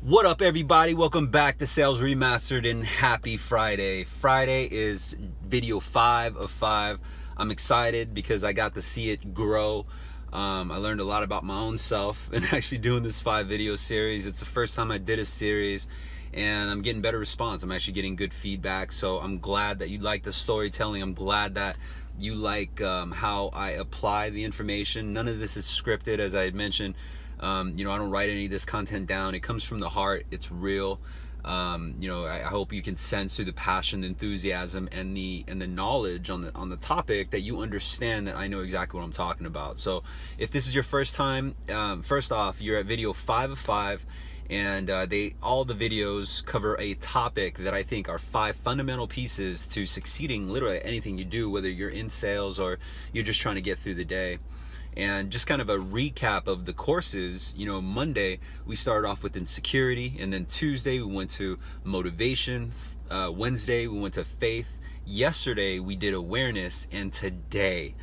What up, everybody? Welcome back to Sales Remastered and happy Friday. Friday is video 5 of 5. I'm excited because I got to see it grow. I learned a lot about my own self and actually doing this 5 video series. It's the first time I did a series and I'm getting better response. I'm actually getting good feedback. So I'm glad that you like the storytelling. I'm glad that you like how I apply the information. None of this is scripted, as I had mentioned. I don't write any of this content down. It comes from the heart. It's real. I hope you can sense through the passion, the enthusiasm, and the knowledge on the topic that you understand that I know exactly what I'm talking about. So if this is your first time, first off, you're at video 5 of 5, and all the videos cover a topic that I think are 5 fundamental pieces to succeeding literally at anything you do, whether you're in sales or you're just trying to get through the day. And just kind of a recap of the courses, Monday we started off with insecurity, and then Tuesday we went to motivation, Wednesday we went to faith, yesterday we did awareness, and today,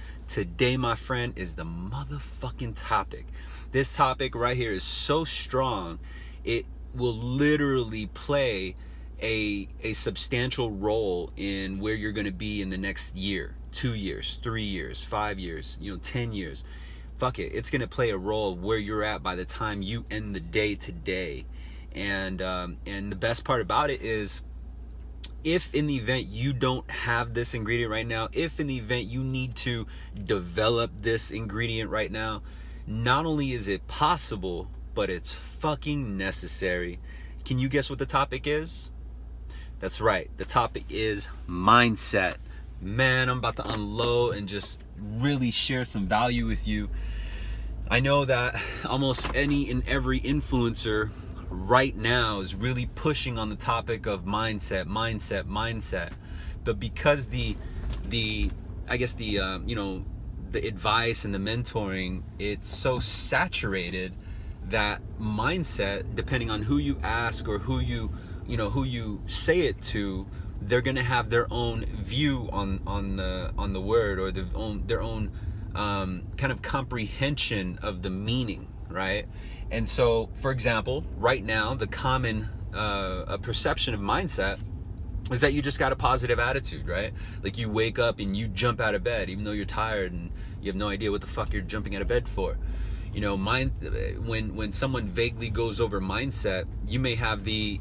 my friend, is the motherfucking topic. This topic right here is so strong, it will literally play a substantial role in where you're going to be in the next year, 2 years, 3 years, 5 years, 10 years. Fuck it, it's going to play a role of where you're at by the time you end the day today. And the best part about it is, if in the event you don't have this ingredient right now, if in the event you need to develop this ingredient right now, not only is it possible, but it's fucking necessary. Can you guess what the topic is? That's right, the topic is mindset. Man, I'm about to unload and just really share some value with you. I know that almost any and every influencer right now is really pushing on the topic of mindset. But because the advice and the mentoring, it's so saturated that mindset, depending on who you ask or who you say it to, they're gonna have their own view on the word, or their own kind of comprehension of the meaning, right? And so, for example, right now, the common perception of mindset is that you just got a positive attitude, right? Like you wake up and you jump out of bed, even though you're tired and you have no idea what the fuck you're jumping out of bed for. When someone vaguely goes over mindset, you may have the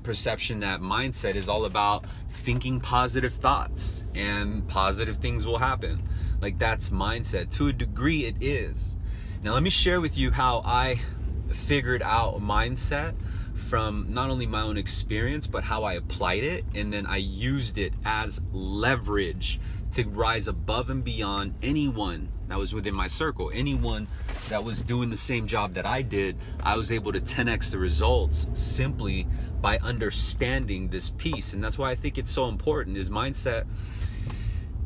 perception that mindset is all about thinking positive thoughts and positive things will happen. Like, that's mindset. To a degree, it is. Now, let me share with you how I figured out mindset from not only my own experience, but how I applied it, and then I used it as leverage to rise above and beyond anyone that was within my circle. Anyone that was doing the same job that I did, I was able to 10x the results simply by understanding this piece. And that's why I think it's so important, is mindset.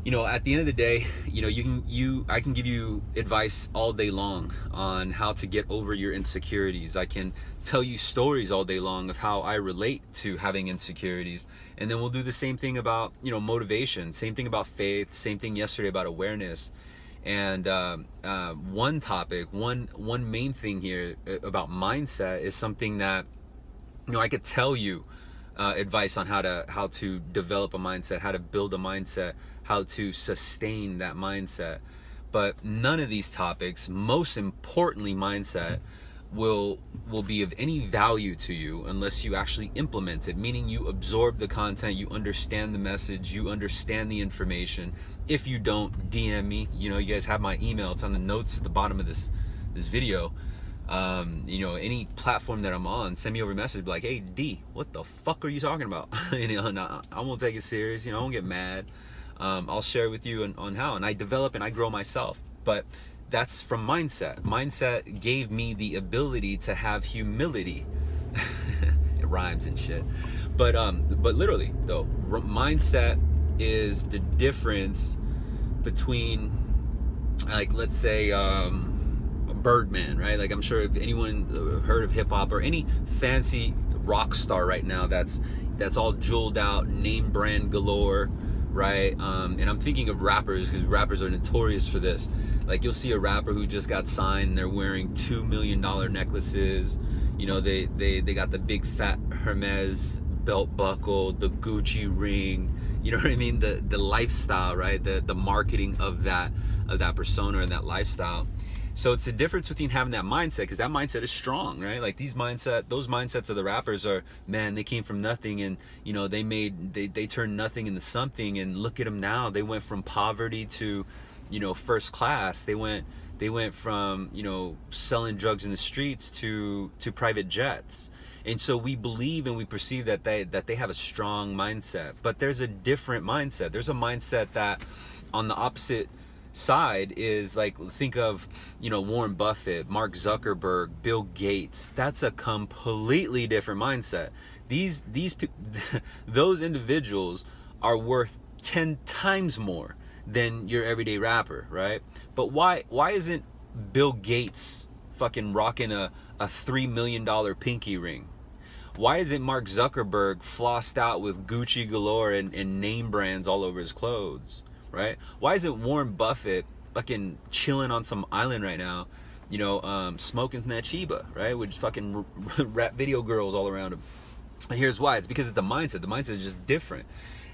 At the end of the day, I can give you advice all day long on how to get over your insecurities. I can tell you stories all day long of how I relate to having insecurities. And then we'll do the same thing about, motivation, same thing about faith, same thing yesterday about awareness. And one topic, one main thing here about mindset is something that, I could tell you advice on how to develop a mindset, how to build a mindset, how to sustain that mindset. But none of these topics, most importantly mindset, will be of any value to you unless you actually implement it, meaning you absorb the content, you understand the message, you understand the information. If you don't, DM me. You guys have my email. It's on the notes at the bottom of this video. Any platform that I'm on, send me over a message, be like, hey D, what the fuck are you talking about? I won't take it serious, I won't get mad. I'll share with you on how, and I develop and I grow myself. But that's from mindset. Mindset gave me the ability to have humility. It rhymes and shit. But literally though, mindset is the difference between, like, let's say, Birdman, right? Like, I'm sure if anyone heard of hip hop or any fancy rock star right now that's all jeweled out, name brand galore, right? And I'm thinking of rappers, because rappers are notorious for this. Like, you'll see a rapper who just got signed and they're wearing $2 million necklaces, You know, they got the big fat Hermes belt buckle, the Gucci ring, you know what I mean? The lifestyle, right? The marketing of that persona and that lifestyle. So it's the difference between having that mindset, because that mindset is strong, right? Like those mindsets of the rappers are, man, they came from nothing, and you know, they turned nothing into something, and look at them now. They went from poverty to, you know, first class. They went from, you know, selling drugs in the streets to private jets. And so we believe and we perceive that they have a strong mindset. But there's a different mindset. There's a mindset that on the opposite side is, like, think of, you know, Warren Buffett, Mark Zuckerberg, Bill Gates. That's a completely different mindset. These those individuals are worth 10 times more than your everyday rapper, right? But why isn't Bill Gates fucking rocking a $3 million pinky ring? Why isn't Mark Zuckerberg flossed out with Gucci galore and name brands all over his clothes, right? Why isn't Warren Buffett fucking chilling on some island right now, you know, smoking from that Chiba, right? With fucking rap video girls all around him. And here's why. It's because of the mindset. The mindset is just different.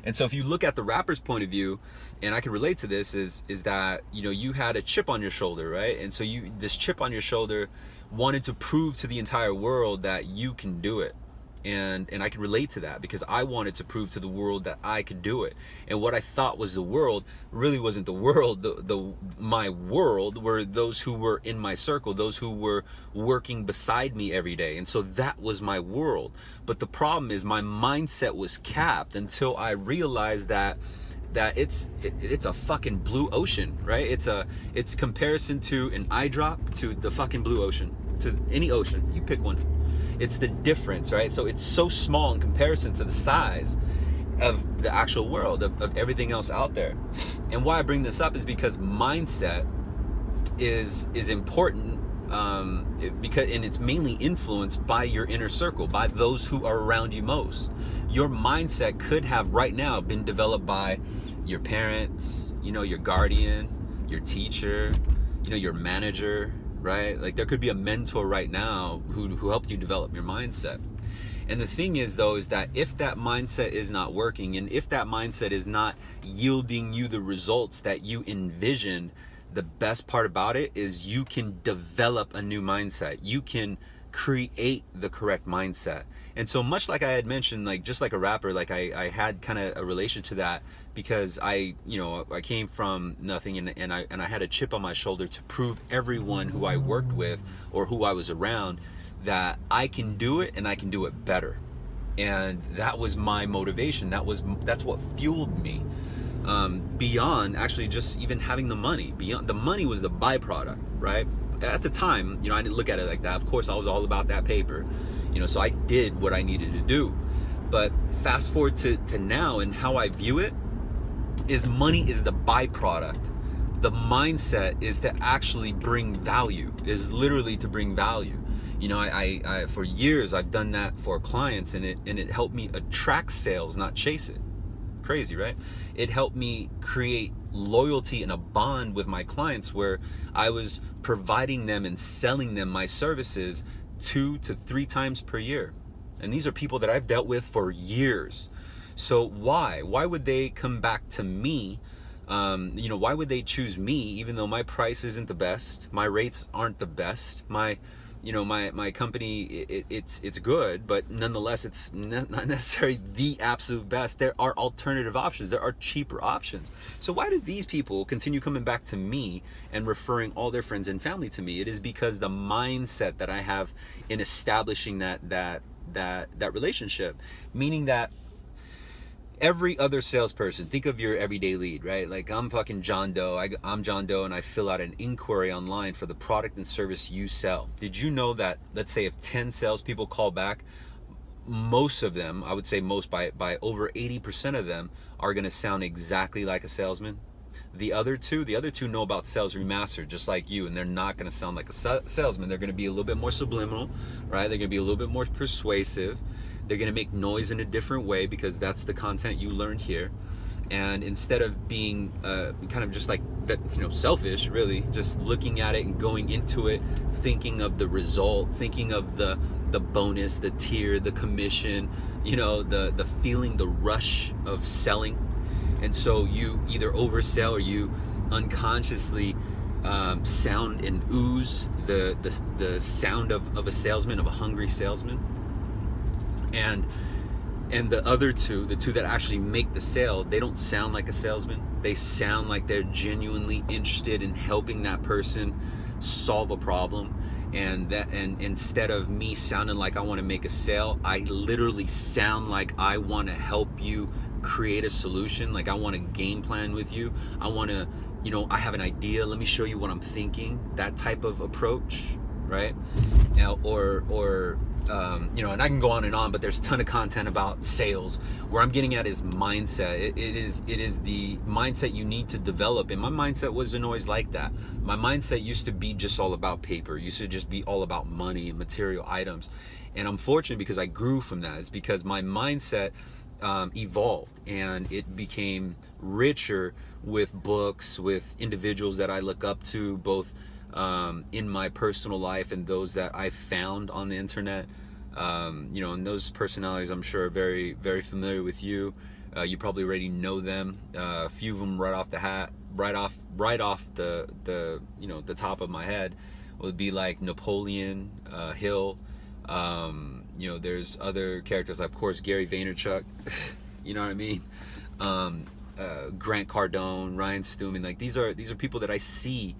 And so if you look at the rapper's point of view, and I can relate to this, is that, you know, you had a chip on your shoulder, right? And so this chip on your shoulder wanted to prove to the entire world that you can do it. And I can relate to that, because I wanted to prove to the world that I could do it. And what I thought was the world really wasn't the world. My world were those who were in my circle, those who were working beside me every day. And so that was my world. But the problem is my mindset was capped until I realized that it's a fucking blue ocean, right? It's comparison to an eye drop to the fucking blue ocean, to any ocean. You pick one. It's the difference, right? So it's so small in comparison to the size of the actual world, of everything else out there. And why I bring this up is because mindset is important, because, and it's mainly influenced by your inner circle, by those who are around you most. Your mindset could have right now been developed by your parents, you know, your guardian, your teacher, you know, your manager, right? Like there could be a mentor right now who helped you develop your mindset. And the thing is, though, is that if that mindset is not working, and if that mindset is not yielding you the results that you envisioned, the best part about it is you can develop a new mindset. You can create the correct mindset. And so much like I had mentioned, like just like a rapper, like I had kind of a relation to that, because I came from nothing, and I had a chip on my shoulder to prove everyone who I worked with or who I was around that I can do it, and I can do it better. And that was my motivation. That's what fueled me. Beyond actually just even having the money. Beyond the money was the byproduct, right? At the time, you know, I didn't look at it like that. Of course, I was all about that paper, you know, so I did what I needed to do. But fast forward to now, and how I view it is money is the byproduct. The mindset is to actually bring value, is literally to bring value. You know, I for years I've done that for clients, and it helped me attract sales, not chase it. Crazy, right? It helped me create loyalty and a bond with my clients, where I was providing them and selling them my services 2 to 3 times per year. And these are people that I've dealt with for years. So why would they come back to me? You know, why would they choose me, even though my price isn't the best, my rates aren't the best, my company, it's good, but nonetheless it's not necessarily the absolute best. There are alternative options. There are cheaper options. So why do these people continue coming back to me and referring all their friends and family to me? It is because the mindset that I have in establishing that relationship, meaning that every other salesperson, think of your everyday lead, right? Like I'm fucking John Doe. I'm John Doe, and I fill out an inquiry online for the product and service you sell. Did you know that, let's say if 10 salespeople call back, most of them, I would say most by over 80% of them are going to sound exactly like a salesman? The other two know about sales remastered, just like you, and they're not going to sound like a salesman. They're going to be a little bit more subliminal, right? They're going to be a little bit more persuasive. They're going to make noise in a different way, because that's the content you learned here. And instead of being kind of just like that, selfish, really, just looking at it and going into it, thinking of the result, thinking of the bonus, the tier, the commission, the feeling, the rush of selling. And so you either oversell or you unconsciously sound and ooze the sound of a salesman, of a hungry salesman. And the other two, the two that actually make the sale, they don't sound like a salesman. They sound like they're genuinely interested in helping that person solve a problem. And instead of me sounding like I want to make a sale, I literally sound like I want to help you create a solution. Like I want to game plan with you. I want to, I have an idea. Let me show you what I'm thinking. That type of approach, right? And I can go on, but there's a ton of content about sales. Where I'm getting at is mindset. It is the mindset you need to develop. And my mindset wasn't always like that. My mindset used to be just all about paper. Used to just be all about money and material items. And I'm fortunate because I grew from that. It's because my mindset evolved and it became richer with books, with individuals that I look up to, both in my personal life and those that I found on the internet. And those personalities I'm sure are very, very familiar with you. You probably already know them. A few of them right off the top of my head would be like Napoleon Hill. There's other characters, of course, Gary Vaynerchuk. You know what I mean? Grant Cardone, Ryan Stewman. Like these are people that I see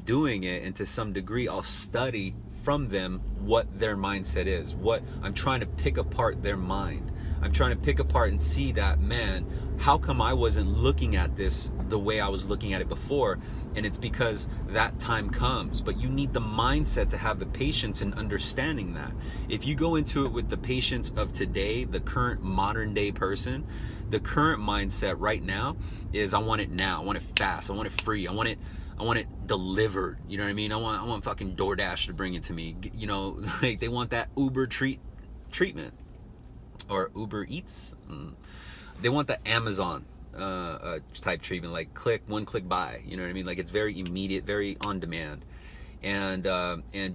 doing it, and to some degree I'll study from them what their mindset is. What I'm trying to pick apart their mind. I'm trying to pick apart and see that, man, how come I wasn't looking at this the way I was looking at it before? And it's because that time comes. But you need the mindset to have the patience in understanding that. If you go into it with the patience of today, the current modern day person, the current mindset right now is I want it now. I want it fast. I want it free. I want it delivered. You know what I mean? I want fucking DoorDash to bring it to me. Like they want that Uber treatment. Or Uber Eats. They want the Amazon type treatment, like one click buy. You know what I mean? Like it's very immediate, very on demand. And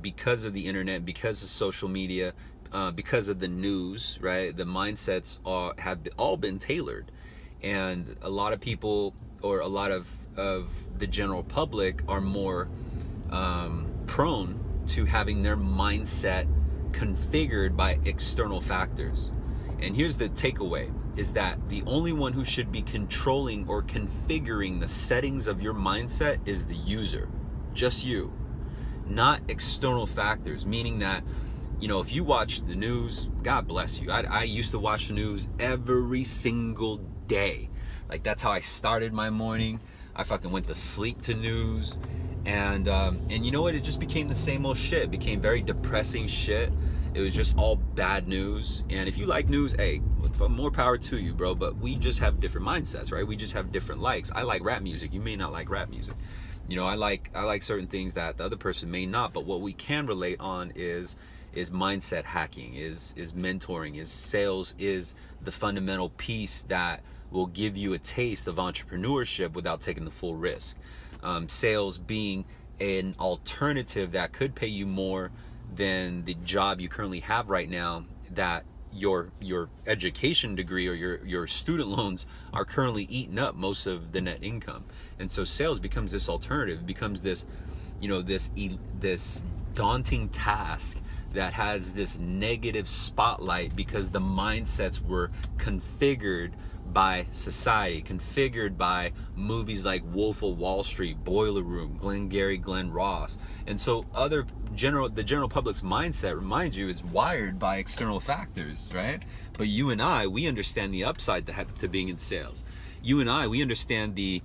because of the internet, because of social media, because of the news, right? The mindsets have all been tailored, and a lot of people, or a lot of the general public, are more prone to having their mindset configured by external factors. And here's the takeaway, is that the only one who should be controlling or configuring the settings of your mindset is the user, just you, not external factors. Meaning that, if you watch the news, God bless you. I used to watch the news every single day. Like that's how I started my morning. I fucking went to sleep to news. And you know what? It just became the same old shit. It became very depressing shit. It was just all bad news. And if you like news, hey, more power to you, bro. But we just have different mindsets, right? We just have different likes. I like rap music. You may not like rap music. I like certain things that the other person may not. But what we can relate on is mindset hacking, is mentoring, is sales, is the fundamental piece that will give you a taste of entrepreneurship without taking the full risk. Sales being an alternative that could pay you more than the job you currently have right now, that your education degree or your student loans are currently eating up most of the net income. And so sales becomes this alternative. It becomes this daunting task that has this negative spotlight because the mindsets were configured by society, configured by movies like Wolf of Wall Street, Boiler Room, Glengarry Glen Ross. And so the general public's mindset, remind you, is wired by external factors, right? But you and I, we understand the upside to being in sales. You and I, we understand it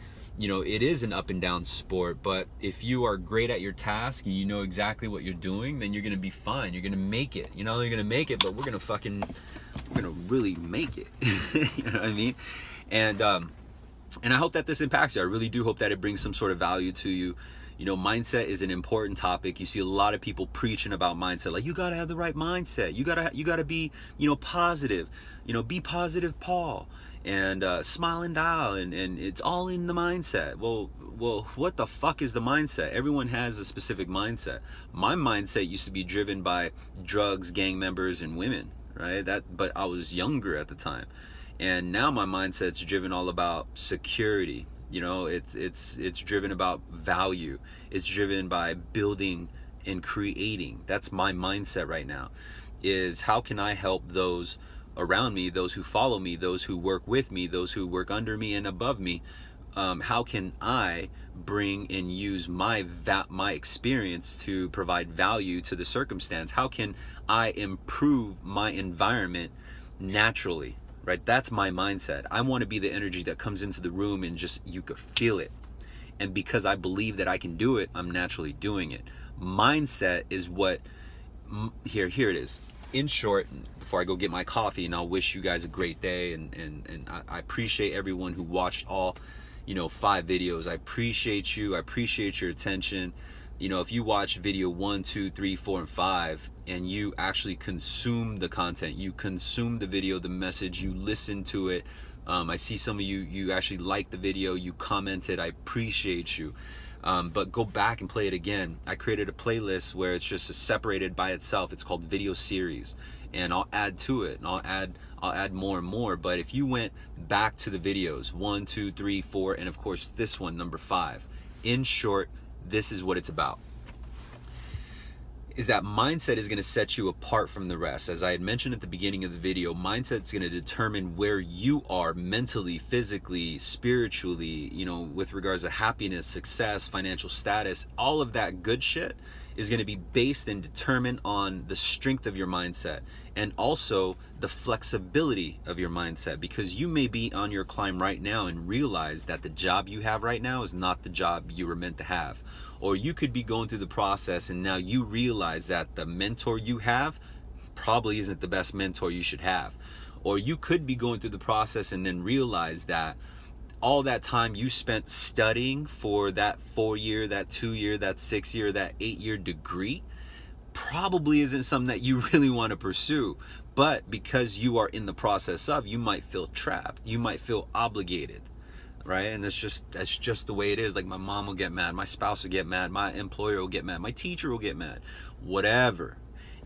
is an up and down sport, but if you are great at your task and you know exactly what you're doing, then you're going to be fine. You're going to make it. You're going to make it, but we're going to really make it. You know what I mean? And I hope that this impacts you. I really do hope that it brings some sort of value to you. You know, mindset is an important topic. You see a lot of people preaching about mindset, like you gotta have the right mindset. You gotta be, you know, positive. You know, be positive, Paul, and smile and dial, and it's all in the mindset. Well, what the fuck is the mindset? Everyone has a specific mindset. My mindset used to be driven by drugs, gang members, and women, right? But I was younger at the time, and now my mindset's driven all about security. You know, it's driven about value. It's driven by building and creating. That's my mindset right now, is how can I help those around me, those who follow me, those who work with me, those who work under me and above me. How can I bring and use my experience to provide value to the circumstance? How can I improve my environment naturally? Right? That's my mindset. I want to be the energy that comes into the room and just, you could feel it. And because I believe that I can do it, I'm naturally doing it. Mindset is what, here it is. In short, before I go get my coffee, and I'll wish you guys a great day, and I appreciate everyone who watched all, you know, 5 videos. I appreciate you. I appreciate your attention. You know, if you watch video 1, 2, 3, 4, and 5, and you actually consume the content, you consume the video, the message, you listen to it. I see some of you actually like the video, you commented. I appreciate you. But go back and play it again. I created a playlist where it's just separated by itself. It's called video series, and I'll add to it, and I'll add more and more. But if you went back to the videos 1, 2, 3, 4, and of course this one, number 5, in short, this is what it's about. Is that mindset is going to set you apart from the rest. As I had mentioned at the beginning of the video, mindset is going to determine where you are mentally, physically, spiritually, you know, with regards to happiness, success, financial status. All of that good shit is going to be based and determined on the strength of your mindset, and also the flexibility of your mindset, because you may be on your climb right now and realize that the job you have right now is not the job you were meant to have. Or you could be going through the process and now you realize that the mentor you have probably isn't the best mentor you should have. Or you could be going through the process and then realize that all that time you spent studying for that 4-year, that 2-year, that 6-year, that 8-year degree probably isn't something that you really want to pursue. But because you are in the process of, you might feel trapped. You might feel obligated. Right? And that's just the way it is. Like, my mom will get mad, my spouse will get mad, my employer will get mad, my teacher will get mad, whatever.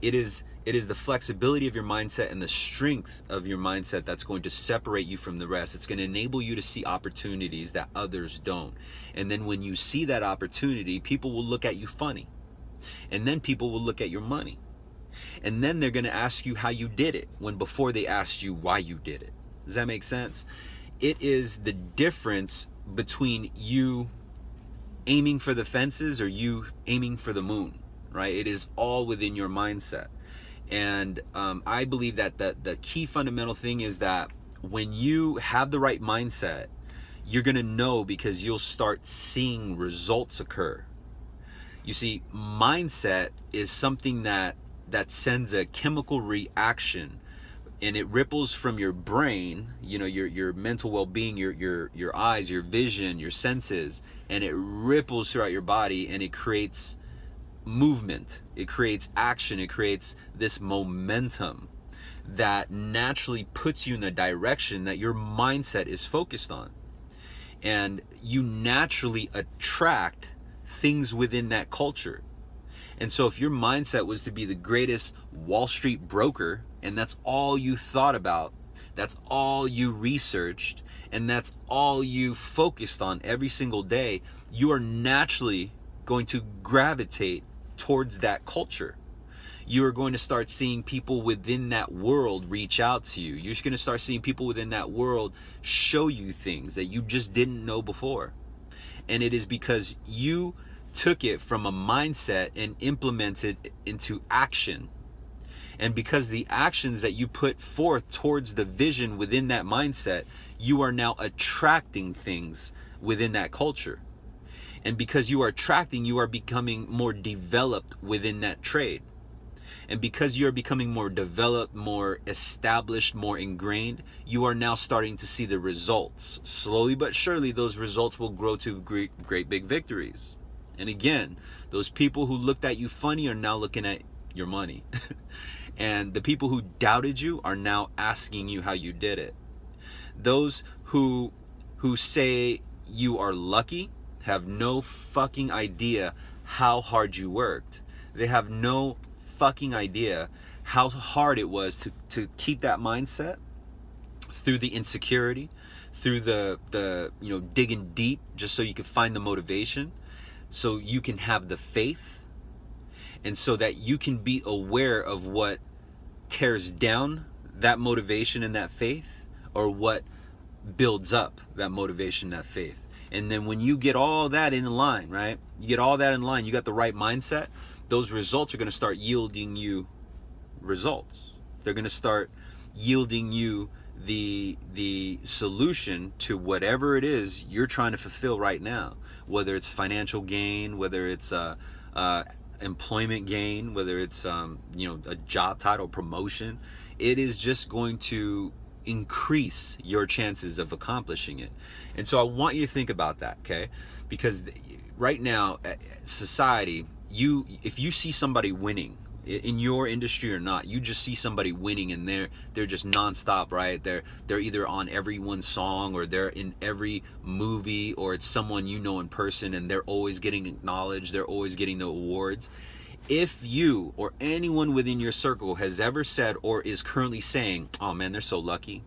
It is the flexibility of your mindset and the strength of your mindset that's going to separate you from the rest. It's going to enable you to see opportunities that others don't. And then when you see that opportunity, people will look at you funny. And then people will look at your money. And then they're going to ask you how you did it, when before they asked you why you did it. Does that make sense? It is the difference between you aiming for the fences or you aiming for the moon, right? It is all within your mindset. And I believe that the key fundamental thing is that when you have the right mindset, you're going to know, because you'll start seeing results occur. You see, mindset is something that sends a chemical reaction, and it ripples from your brain, you know, your mental well-being, your eyes, your vision, your senses, and it ripples throughout your body, and it creates movement, it creates action, it creates this momentum that naturally puts you in the direction that your mindset is focused on. And you naturally attract things within that culture. And so if your mindset was to be the greatest Wall Street broker, and that's all you thought about, that's all you researched, and that's all you focused on every single day, you are naturally going to gravitate towards that culture. You are going to start seeing people within that world reach out to you. You're just going to start seeing people within that world show you things that you just didn't know before. And it is because you took it from a mindset and implemented it into action. And because the actions that you put forth towards the vision within that mindset, you are now attracting things within that culture. And because you are attracting, you are becoming more developed within that trade. And because you are becoming more developed, more established, more ingrained, you are now starting to see the results. Slowly but surely, those results will grow to great big victories. And again, those people who looked at you funny are now looking at your money. And the people who doubted you are now asking you how you did it. Those who say you are lucky have no fucking idea how hard you worked. They have no fucking idea how hard it was to keep that mindset through the insecurity, through the digging deep just so you can find the motivation, so you can have the faith, and so that you can be aware of what tears down that motivation and that faith, or what builds up that motivation, that faith. And then when you get all that in line, right? You get all that in line, you got the right mindset, those results are going to start yielding you results. They're going to start yielding you the solution to whatever it is you're trying to fulfill right now, whether it's financial gain, whether it's employment gain, whether it's a job title, promotion. It is just going to increase your chances of accomplishing it. And so I want you to think about that, okay? Because right now, society, if you see somebody winning in your industry or not, you just see somebody winning and they're just nonstop, right? They're either on everyone's song, or they're in every movie, or it's someone you know in person and they're always getting acknowledged, they're always getting the awards. If you or anyone within your circle has ever said or is currently saying, oh man, they're so lucky,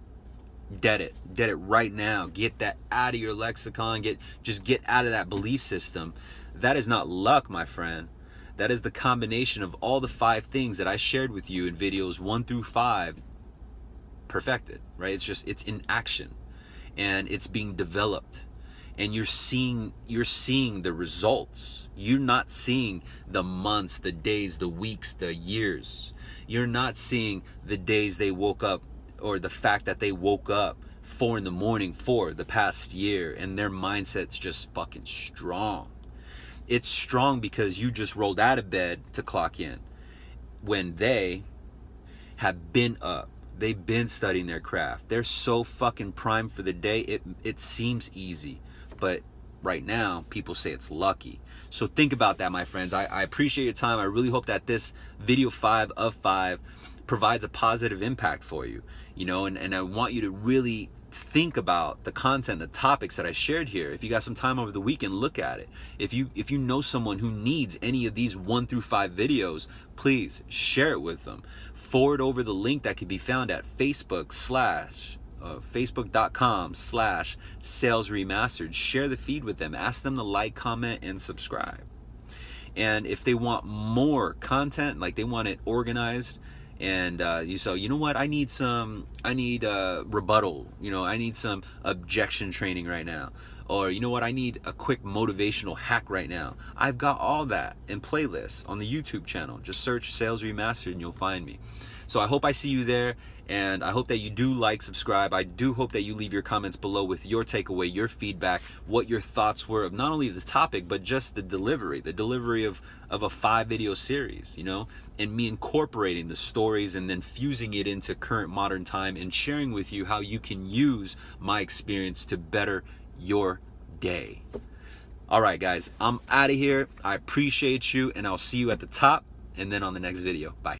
dead it right now. Get that out of your lexicon. Just get out of that belief system. That is not luck, my friend. That is the combination of all the 5 things that I shared with you in videos 1 through 5 perfected, right? It's in action and it's being developed, and you're seeing the results. You're not seeing the months, the days, the weeks, the years. You're not seeing the days they woke up, or the fact that they woke up 4 a.m. for the past year and their mindset's just fucking strong. It's strong because you just rolled out of bed to clock in, when they have been up. They've been studying their craft. They're so fucking primed for the day. It seems easy, but right now people say it's lucky. So think about that, my friends. I appreciate your time. I really hope that this video 5 of 5 provides a positive impact for you, and I want you to really think about the content, the topics that I shared here. If you got some time over the weekend, look at it. If you know someone who needs any of these 1 through 5 videos, please share it with them. Forward over the link that can be found at facebook.com/Sales Remastered. Share the feed with them. Ask them to like, comment, and subscribe. And if they want more content, like they want it organized, and you know what, I need rebuttal, I need some objection training right now, or you know what, I need a quick motivational hack right now. I've got all that in playlists on the YouTube channel. Just search Sales Remastered and you'll find me. So I hope I see you there, and I hope that you do like, subscribe. I do hope that you leave your comments below with your takeaway, your feedback, what your thoughts were of not only the topic, but just the delivery of a 5-video series, and me incorporating the stories and then fusing it into current modern time and sharing with you how you can use my experience to better your day. All right, guys, I'm out of here. I appreciate you, and I'll see you at the top and then on the next video. Bye.